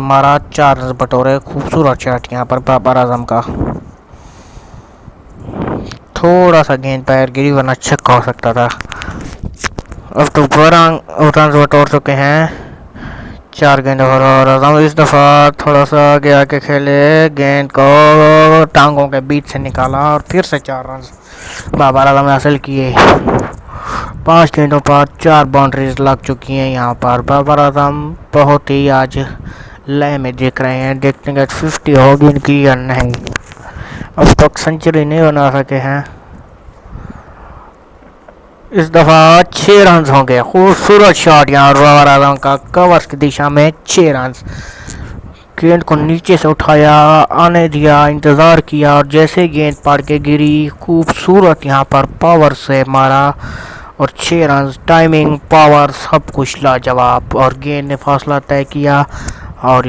हमारा 4 रन बटोरे। खूबसूरत शॉट यहाँ पर बाबर आजम का। थोड़ा सा गेंद पैर गिरी वरना छक्का हो सकता था। अब तो 12 रन बटोर चुके हैं 4 गेंदों पर। और आजम इस दफ़ा थोड़ा सा आगे आके खेले, गेंद को टांगों के बीच से निकाला और फिर से 4 रन बाबर आजम ने हासिल किए। 5 गेंदों पर 4 बाउंड्रीज लग चुकी हैं यहाँ पर। बाबर आजम बहुत ही आज लय में दिख रहे हैं। देखते हैं 50 होगी इनकी या नहीं। अब तक सेंचुरी नहीं बना सके हैं। इस दफ़ा 6 रन होंगे। खूबसूरत शॉट यहाँ बाबर आजम का, कवर्स की दिशा में 6 रन। गेंद को नीचे से उठाया, आने दिया, इंतज़ार किया और जैसे गेंद पड़ के गिरी, खूबसूरत यहाँ पर पावर से मारा और 6 रन। टाइमिंग, पावर सब कुछ लाजवाब और गेंद ने फासला तय किया और